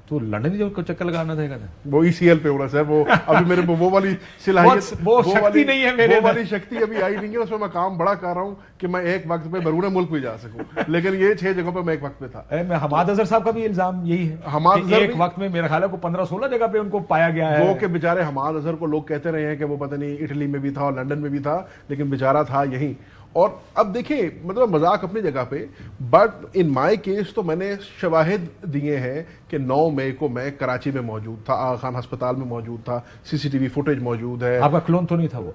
تو لنڈن جو چکر لگانا تھا وہ ای سی ایل پہ ہو رہا ہے. وہ ابھی میرے وہ والی صلاحیت, وہ شکتی نہیں ہے, وہ والی شکتی ابھی آئی نہیں ہے. اس میں میں کام بڑا کر رہا ہوں کہ میں ایک وقت پہ بیرون ملک بھی جا سکوں, لیکن یہ 6 جگہوں پہ میں ایک وقت پہ تھا. حماد اظہر صاحب کا بھی الزام یہی ہے, حماد اظہر ایک وقت میں میرا خیال ہے کو 15-16 جگہ پہ ان کو پایا گیا ہے. وہ کہ بیچارے حماد اظہر کو لوگ کہتے رہے ہیں کہ وہ پتہ نہیں اٹلی میں بھی تھا اور لنڈن میں بھی تھا, لیکن بیچارہ تھا یہیں. اور اب دیکھیں مطلب مذاق اپنی جگہ پہ, بٹ ان مائی کیس تو میں نے شواہد دیے ہیں کہ 9 مئی کو میں کراچی میں موجود تھا, آغا خان ہسپتال میں موجود تھا, CCTV فوٹیج موجود ہے. آپ کا کلون تو نہیں تھا وہ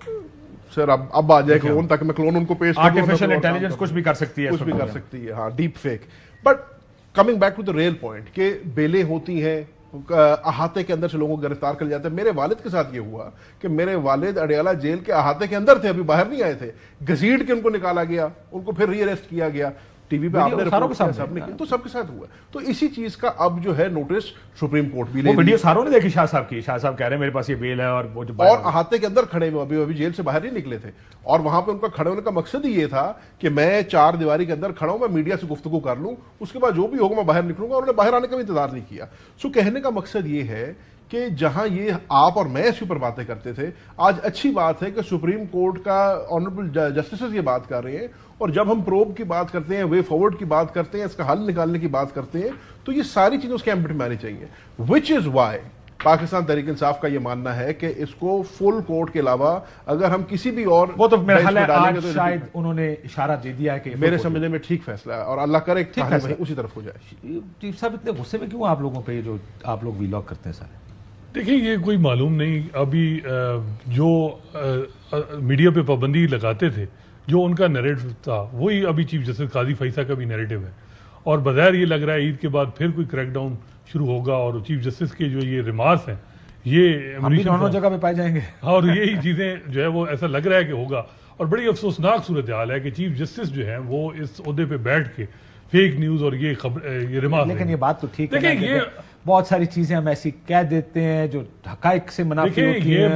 سر؟ اب آ جائے کلون, تاکہ میں کلون ان کو پیش کروں. آرٹیفیشل انٹیلیجنس کچھ بھی کر سکتی ہے, کچھ بھی کر سکتی ہے, ہاں, deep fake. But coming back to the real point کہ بیلیں ہوتی ہیں, احاطے کے اندر سے لوگوں کو گرفتار کر جاتے ہیں. میرے والد کے ساتھ یہ ہوا کہ میرے والد اڈیالہ جیل کے احاطے کے اندر تھے, ابھی باہر نہیں آئے تھے, گھسیٹ کے ان کو نکالا گیا, ان کو پھر ری اریسٹ کیا گیا. ٹی وی پہ آپ نے تو سب کے ساتھ ہوا. تو اسی چیز کا اب جو ہے نوٹس سپریم کورٹ بھی لے. ویڈیو ساروں نے دیکھی شاہ صاحب کی, شاہ صاحب کہہ رہے ہیں میرے پاس یہ بیل ہے, اور وہ جو اور احاطے کے اندر کھڑے ہوئے, ابھی جیل سے باہر نہیں نکلے تھے, اور وہاں پہ ان کا کھڑے ہونے کا مقصد ہی یہ تھا کہ میں 4 دیواری کے اندر کھڑا ہوں, میں میڈیا سے گفتگو کر لوں, اس کے بعد جو بھی ہوگا میں باہر نکلوں گا. انہوں نے باہر آنے کا بھی انتظار نہیں کیا. سو کہنے کا مقصد یہ ہے کہ جہاں یہ آپ اور میں اس کے اوپر باتیں کرتے تھے, آج اچھی بات ہے کہ سپریم کورٹ کا آنریبل جسٹسز یہ بات کر رہے ہیں, اور جب ہم پروب کی بات کرتے ہیں, وے فارورڈ کی بات کرتے ہیں, اس کا حل نکالنے کی بات کرتے ہیں, تو یہ ساری چیزیں اس کے ایمبٹ میں آنی چاہیے. وچ از وائی پاکستان تحریک انصاف کا یہ ماننا ہے کہ اس کو فل کورٹ کے علاوہ اگر ہم کسی بھی اور, وہ تو میرا خیال ہے آج شاید انہوں نے اشارہ دے دیا ہے کہ میرے سمجھنے میں ٹھیک فیصلہ ہے, اور اللہ کرے اسی طرف ہو جائے. چیف صاحب اتنے غصے میں کیوں آپ لوگوں پہ جو آپ لوگ ویلاگ کرتے ہیں سارے؟ دیکھیں یہ کوئی معلوم نہیں, ابھی جو میڈیا پہ پابندی لگاتے تھے, جو ان کا نیریٹو تھا وہی ابھی چیف جسٹس قاضی فیصل کا بھی نیریٹو ہے, اور بظاہر یہ لگ رہا ہے عید کے بعد پھر کوئی کریک ڈاؤن شروع ہوگا, اور چیف جسٹس کے جو یہ ریمارکس ہیں یہ دونوں جگہ پہ پائے جائیں گے, اور یہی چیزیں جو ہے وہ ایسا لگ رہا ہے کہ ہوگا. اور بڑی افسوسناک صورتحال ہے کہ چیف جسٹس جو ہیں وہ اس عہدے پہ بیٹھ کے فیک نیوز اور یہ ریمارک. لیکن یہ بات تو ٹھیک ہے کہ بہت ساری چیزیں ہم ایسی کہہ دیتے ہیں جو حقائق سے منافی ہوتی ہیں,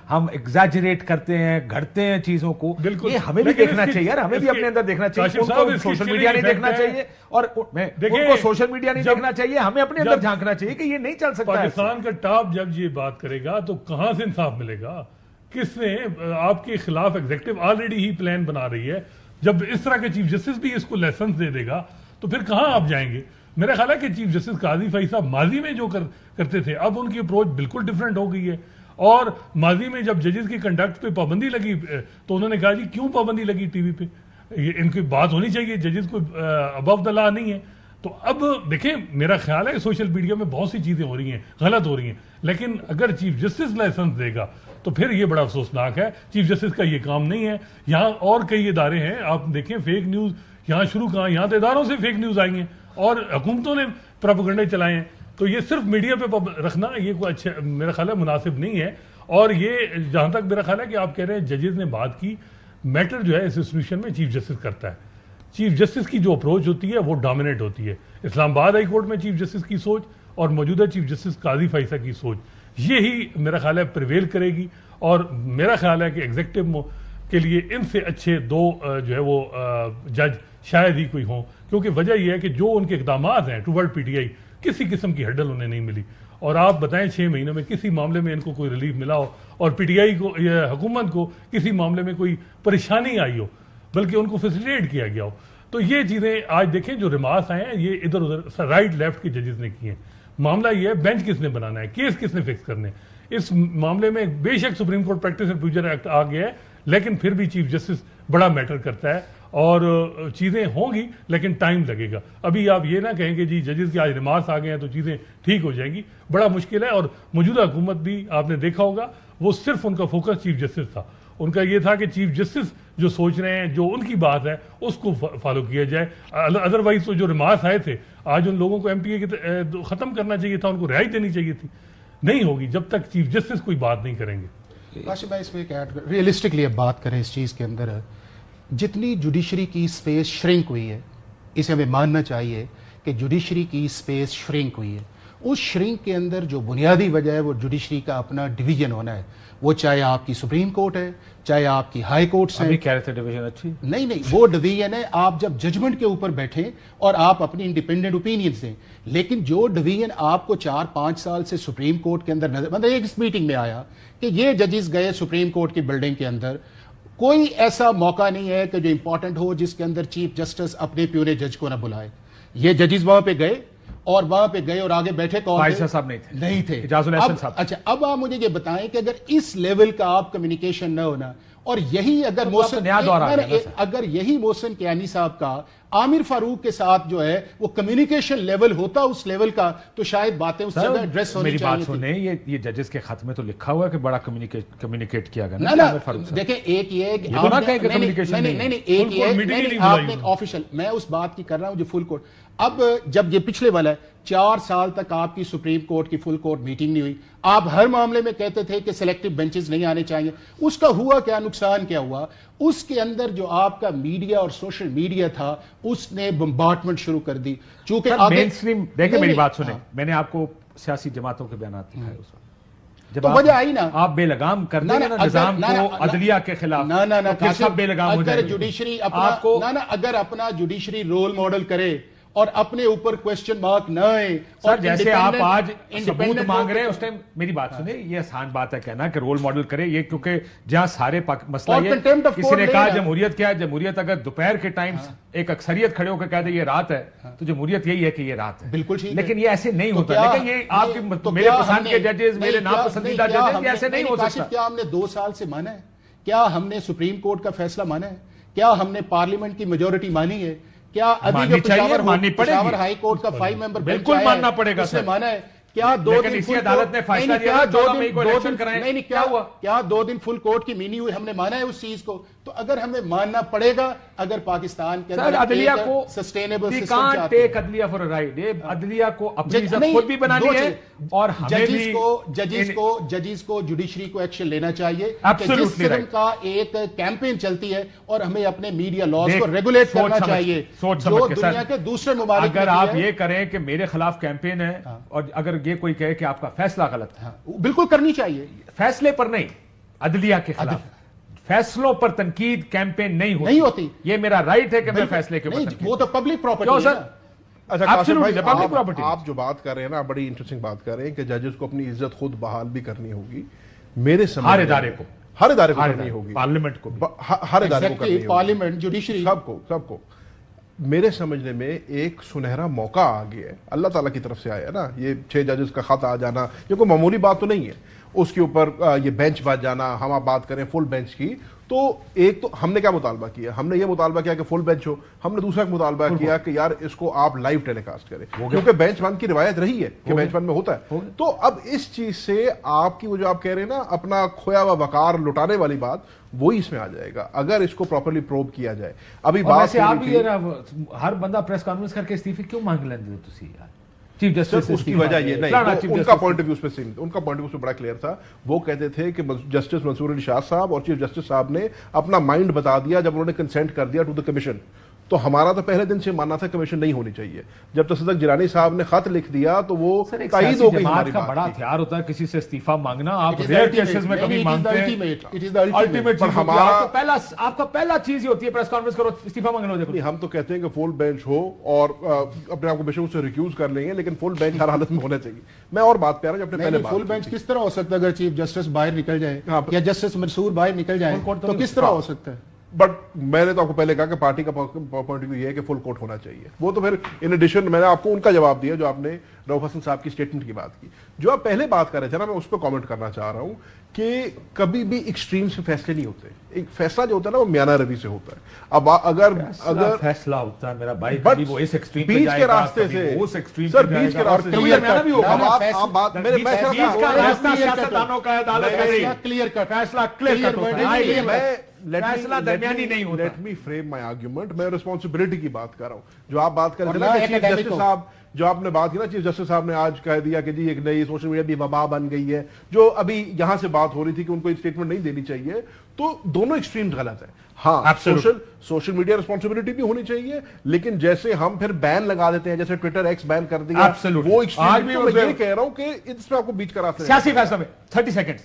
ہم ایگزیجریٹ کرتے ہیں, گھڑتے ہیں چیزوں کو. یہ ہمیں بھی دیکھنا چاہیے یار, ہمیں بھی اپنے اندر دیکھنا چاہیے. ان کو سوشل میڈیا نہیں دیکھنا چاہیے, اور ان کو سوشل میڈیا نہیں دیکھنا چاہیے, ہمیں اپنے اندر جھانکنا چاہیے کہ یہ نہیں چل سکتا. پاکستان کا ٹاپ جب یہ بات کرے گا تو کہاں سے انصاف ملے گا؟ کس نے آپ کے خلاف ایگزیکٹو آلریڈی ہی پلان بنا رہی ہے. جب اس طرح کے چیف جسٹس بھی اس کو لیسنس دے دے گا تو پھر کہاں آپ جائیں گے؟ میرا خیال ہے کہ چیف جسٹس قاضی فیصل ماضی میں جو کرتے تھے, اب ان کی اپروچ بالکل ڈیفرنٹ ہو گئی ہے. اور ماضی میں جب ججز کی کنڈکٹ پہ پابندی لگی تو انہوں نے کہا جی کیوں پابندی لگی ٹی وی پہ, ان کی بات ہونی چاہیے, ججز کو ابو دا لا نہیں ہے. تو اب دیکھیں میرا خیال ہے کہ سوشل میڈیا میں بہت سی چیزیں ہو رہی ہیں, غلط ہو رہی ہیں, لیکن اگر چیف جسٹس لائسنس دے گا تو پھر یہ بڑا افسوسناک ہے. چیف جسٹس کا یہ کام نہیں ہے. یہاں اور کئی ادارے ہیں, آپ دیکھیں فیک نیوز یہاں شروع کہاں, یہاں تو اداروں سے فیک نیوز آئی ہیں اور حکومتوں نے پروپیگنڈے چلائے ہیں. تو یہ صرف میڈیا پہ رکھنا یہ کوئی اچھا میرا خیال ہے مناسب نہیں ہے. اور یہ جہاں تک میرا خیال ہے کہ آپ کہہ رہے ہیں ججز نے بات کی, میٹر جو ہے اس انسٹیٹیوشن میں چیف جسٹس کرتا ہے. چیف جسٹس کی جو اپروچ ہوتی ہے وہ ڈومینیٹ ہوتی ہے. اسلام آباد ہائی کورٹ میں چیف جسٹس کی سوچ اور موجودہ چیف جسٹس قاضی فیصل کی سوچ یہی میرا خیال ہے پریویل کرے گی. اور میرا خیال ہے کہ ایگزیکٹو کے لیے ان سے اچھے دو جو ہے وہ جج شاید ہی کوئی ہوں, کیونکہ وجہ یہ ہے کہ جو ان کے اقدامات ہیں ٹوورڈ پی ٹی آئی کسی قسم کی ہڈل انہیں نہیں ملی. اور آپ بتائیں 6 مہینوں میں کسی معاملے میں ان کو کوئی ریلیف ملا ہو اور پی ٹی آئی کو یا حکومت کو کسی معاملے میں کوئی پریشانی آئی ہو بلکہ ان کو فیسیلیٹ کیا گیا ہو. تو یہ چیزیں آج دیکھیں جو ریمارکس آئے ہیں یہ ادھر ادھر رائٹ لیفٹ کے ججز نے کیے ہیں. معاملہ یہ ہے بینچ کس نے بنانا ہے, کیس کس نے فکس کرنے. اس معاملے میں بے شک Supreme Court practice and procedure act آ گیا ہے, لیکن پھر بھی چیف جسٹس بڑا میٹر کرتا ہے اور چیزیں ہوں گی لیکن ٹائم لگے گا. ابھی آپ یہ نہ کہیں کہ جی ججز کے آج ریمارکس آ گئے ہیں تو چیزیں ٹھیک ہو جائیں گی, بڑا مشکل ہے. اور موجودہ حکومت بھی آپ نے دیکھا ہوگا وہ صرف ان کا فوکس چیف جسٹس تھا. ان کا یہ تھا کہ چیف جسٹس جو سوچ رہے ہیں جو ان کی بات ہے اس کو فالو کیا جائے. ادروائز تو جو ریمارکس آئے تھے آج ان لوگوں کو ایم پی اے ختم کرنا چاہیے تھا, ان کو رہائی دینی چاہیے تھی. نہیں ہوگی جب تک چیف جسٹس کوئی بات نہیں کریں گے. کاشف بھائی اس میں ریئلسٹکلی اب بات کریں اس چیز کے اندر, جتنی جوڈیشری کی اسپیس شرنک ہوئی ہے اسے ہمیں ماننا چاہیے کہ جوڈیشری کی اسپیس شرنک ہوئی ہے. اس شرنک کے اندر جو بنیادی وجہ ہے وہ جوڈیشری کا اپنا ڈویژن ہونا ہے, وہ چاہے آپ کی سپریم کورٹ ہے چاہے آپ کی ہائی کورٹس ہیں. کہہ رہے تھے ڈویژن اچھی نہیں وہ ڈویژن ہے آپ جب ججمنٹ کے اوپر بیٹھیں اور آپ اپنی انڈیپینڈنٹ اوپینینز دیں. لیکن جو ڈویژن آپ کو 4-5 سال سے سپریم کورٹ کے اندر نظر, مطلب ایک اس میٹنگ میں آیا کہ یہ ججز گئے سپریم کورٹ کی بلڈنگ کے اندر, کوئی ایسا موقع نہیں ہے کہ جو امپورٹنٹ ہو جس کے اندر چیف جسٹس اپنے پیونے جج کو نہ بلائے. یہ ججز وہاں پہ گئے اور وہاں پہ گئے اور آگے بیٹھے کون تھے؟ صاحب نہیں تھے. اچھا اب آپ مجھے یہ بتائیں کہ اگر اس لیول کا آپ کمیونیکیشن نہ ہونا, اور یہی اگر یہی محسن کیانی صاحب کا عامر فاروق کے ساتھ جو ہے وہ کمیونیکیشن لیول ہوتا اس لیول کا تو شاید باتیں اس جگہ ایڈریس ہونی چاہیے. میری بات سنیں, یہ ججز کے خط میں تو لکھا ہوا ہے کہ بڑا کمیونیکیٹ کیا گیا نا. دیکھیں ایک یہ آپ نے آفیشل, میں اس بات کی کر رہا ہوں جو فل کورٹ. اب جب یہ پچھلے والا ہے 4 سال تک آپ کی سپریم کورٹ کی فل کورٹ میٹنگ نہیں ہوئی, آپ ہر معاملے میں کہتے تھے کہ سلیکٹو بینچز نہیں آنے چاہیے. اس کا ہوا کیا, نقصان کیا ہوا؟ اس کے اندر جو آپ کا میڈیا اور سوشل میڈیا تھا اس نے بمبارڈمنٹ شروع کر دی. چونکہ مین سٹریم دیکھیں, میری بات سنیں, میں نے آپ کو سیاسی جماعتوں کے بیانات دکھائے اس وقت جب وجہ آئی نا آپ بے لگام کر دیں نا نظام کو عدلیہ کے خلاف. بے لگام ہو جائے جوڈیشری اگر اپنا جوڈیشری رول ماڈل کرے اور اپنے اوپر کوسچن مارک نہ آئے. سر جیسے آپ آج ثبوت مانگ رہے ہیں اس ٹائم میری بات سنیں, یہ آسان بات ہے کہنا کہ رول ماڈل کرے, یہ کیونکہ جہاں سارے مسئلہ یہ کسی نے کہا جمہوریت کیا ہے, جمہوریت اگر دوپہر کے ٹائم ایک اکثریت کھڑے ہو کے کہہ دے یہ رات ہے تو جمہوریت یہی ہے کہ یہ رات ہے. بالکل ٹھیک, لیکن یہ ایسے نہیں ہوتا. لیکن یہ آپ کی میرے پسند کے ججز, میرے ناپسندیدہ ججز, ایسے نہیں ہو سکتا. کیا ہم نے 2 سال سے مانا ہے؟ کیا ہم نے سپریم کورٹ کا فیصلہ مانا ہے؟ کیا ہم نے پارلیمنٹ کی میجورٹی مانی ہے؟ کیا ابھی جو پشاور ہائی کورٹ کا 5 ممبر بالکل ماننا پڑے گا, اس نے مانا ہے. کیا 2 دن اسی عدالت نے فیصلہ دیا 14 مئی کو الیکشن کرائیں, نہیں کیا ہوا؟ کیا 2 دن فل کورٹ کی مینی ہوئی, ہم نے مانا ہے اس چیز کو؟ تو اگر ہمیں ماننا پڑے گا, اگر پاکستان کے اندر عدلیہ کو سسٹینیبل سسٹم چاہتے ہیں, عدلیہ فار رائٹ, عدلیہ کو اپنی عزت خود بھی بنانی ہے اور ہمیں بھی ججز کو جوڈیشری کو ایکشن لینا چاہیے. جس قسم کا ایک کیمپین چلتی ہے اور ہمیں اپنے میڈیا لاز کو ریگولیٹ کرنا چاہیے جو دنیا کے دوسرے ممالک. اگر آپ یہ کریں کہ میرے خلاف کیمپین ہے اور اگر یہ کوئی کہے کہ آپ کا فیصلہ غلط ہے, بالکل کرنی چاہیے. فیصلے پر نہیں, عدلیہ کے خلاف فیصلوں پر تنقید کیمپین نہیں ہوتی. یہ میرا رائٹ ہے کہ میں فیصلے کے اوپر, وہ تو پبلک پراپرٹی ہے. اچھا آپ جو بات کر رہے ہیں نا, بڑی انٹرسٹنگ بات کر رہے ہیں کہ ججز کو اپنی عزت خود بحال بھی کرنی ہوگی. میرے سمجھ ہر ادارے کو کرنی ہوگی, پارلیمنٹ کو, ہر ادارے کو کرنی ہوگی, پارلیمنٹ, جوڈیشری, سب کو. میرے سمجھنے میں ایک سنہرا موقع آ گیا ہے, اللہ تعالیٰ کی طرف سے آیا نا. یہ 6 ججز کا خط آ جانا یہ کوئی معمولی بات تو نہیں ہے. اس کے اوپر یہ بینچ بچ جانا, ہم آپ بات کریں فل بینچ کی, تو ایک تو ہم نے کیا مطالبہ کیا, ہم نے یہ مطالبہ کیا کہ فل بینچ ہو. ہم نے دوسرا مطالبہ کیا کہ یار اس کو آپ لائیو ٹیلی کاسٹ کریں, کیونکہ بینچ 1 کی روایت رہی ہے کہ بینچ 1 میں ہوتا ہے. تو اب اس چیز سے آپ کی وہ جو آپ کہہ رہے ہیں نا اپنا کھویا ہوا وقار لٹانے والی بات, وہی اس میں آ جائے گا اگر اس کو پراپرلی پروب کیا جائے. ابھی بات ہر بندہ پریس کانفرنس کر کے استعفے کیوں مانگ لیندے تسی یار؟ چیف جسٹس اس کی وجہ یہ نہیں, ان کا پوائنٹ آف ویو بڑا کلیئر تھا. وہ کہتے تھے کہ جسٹس منصور علی شاہ صاحب اور چیف جسٹس صاحب نے اپنا مائنڈ بتا دیا جب انہوں نے کنسینٹ کر دیا ٹو دا کمیشن. تو ہمارا تو پہلے دن سے ماننا تھا کمیشن نہیں ہونی چاہیے. جب تصدق جیلانی صاحب نے خط لکھ دیا تو وہ تائید ہو گئی ہماری بات. بڑا ہتھیار ہوتا ہے کسی سے استعفیٰ مانگنا, آپ ریئر کیسز میں کبھی مانگتے ہیں, الٹیمیٹ چیز ہمارا آپ کا پہلا چیز ہی ہوتی ہے پریس کانفرنس کرو استعفیٰ مانگنا ہو جائے. ہم تو کہتے ہیں کہ فل بینچ ہو اور اپنے آپ کو بے شک سے ریکیوز کر لیں گے, لیکن فل بینچ ہر حالت میں ہونا چاہیے. میں اور بات پہ آ رہا ہوں, اپنے پہلے فل بینچ کس طرح ہو سکتا ہے اگر چیف جسٹس باہر نکل جائے یا جسٹس منصور باہر نکل جائے تو کس طرح ہو سکتا ہے؟ بٹ میں نے تو آپ کو پہلے کہا کہ پارٹی کا پوائنٹ آف ویو یہ ہے کہ فل کورٹ ہونا چاہیے. وہ تو پھر ان ایڈیشن میں نے آپ کو ان کا جواب دیا جو آپ نے رؤف حسن صاحب کی اسٹیٹمنٹ کی بات کی. جو آپ پہلے بات کر رہے تھے نا, میں اس پہ کامنٹ کرنا چاہ رہا ہوں کہ کبھی بھی ایکسٹریم سے فیصلے نہیں ہوتے. ایک فیصلہ جو ہوتا ہے نا وہ میانہ روی سے ہوتا ہے. اب اگر فیصلہ ہوتا ہے میرا بھائی, کبھی وہ اس ایکسٹریم پہ جائے گا, بیچ کے راستے سے سر, بیچ کے راستے سے میانہ بھی ہوگا. آپ بات میرے سیاستدانوں کا کلیئر کٹ فیصلہ کلیئر کٹ ہوتا ہے, فیصلہ درمیانی نہیں ہوتا. لیٹ می فریم مائی آرگیومنٹ. میں رسپانسبلٹی کی بات کر رہا ہوں. جو آپ بات کر رہے ہیں چیف جسٹس صاحب, جو آپ نے بات کی نا, چیف جسٹس صاحب نے آج کہہ دیا کہ جی ایک نئی سوشل میڈیا بھی وبا بن گئی ہے, جو ابھی یہاں سے بات ہو رہی تھی کہ ان کو اسٹیٹمنٹ نہیں دینی چاہیے. تو دونوں ایکسٹریم غلط ہے. ہاں, سوشل میڈیا رسپانسبلٹی بھی ہونی چاہیے, لیکن جیسے ہم پھر بین لگا دیتے ہیں, جیسے ٹویٹر ایکس بین کر دیا, وہ ایکسٹریم. میں یہ کہہ رہا ہوں کہ اس میں آپ کو بیچ کرا سکتے ہیں سیاسی فیصلہ میں 30 سیکنڈز.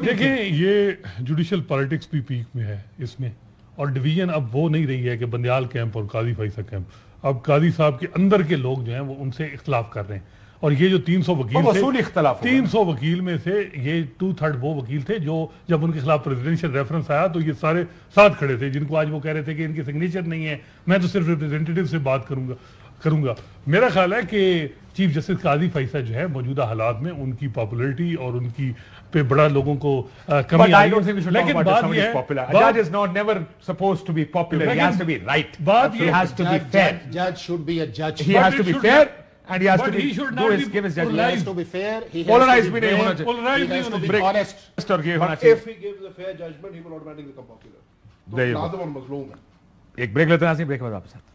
دیکھیں, یہ جوڈیشل پالیٹکس بھی پیک میں ہے اس میں, اور ڈویژن اب وہ نہیں رہی ہے کہ بندیال کیمپ اور قاضی فیصل کیمپ. اب قاضی صاحب کے اندر کے لوگ جو ہیں وہ ان سے اختلاف کر رہے ہیں, اور یہ جو 300 وکیل تھے, 300 وکیل میں سے یہ 2/3 وہ وکیل تھے جو جب ان کے خلاف پریزیڈنشل ریفرنس آیا تو یہ سارے ساتھ کھڑے تھے, جن کو آج وہ کہہ رہے تھے کہ ان کی سگنیچر نہیں ہے, میں تو صرف ریپرزینٹیٹیو سے بات کروں گا. میرا خیال ہے کہ چیف جسٹس قاضی فیصل جو ہے موجودہ حالات میں ان کی پاپولرٹی اور ان کی پہ بڑا لوگوں کو کمی آئی ہے, لیکن بات یہ ہے judge is not never supposed to be popular, he has to be right, he has to be fair, judge should be a judge, he has to be fair and he has to be give his judgment. He has to be fair, polarized بھی نہیں ہونا چاہیے, he has to be honest, اور یہ ہونا چاہیے. If he gives a fair judgment, he will automatically become popular. ایک break لیتے ہیں, بریک کے بعد واپس آتے ہیں.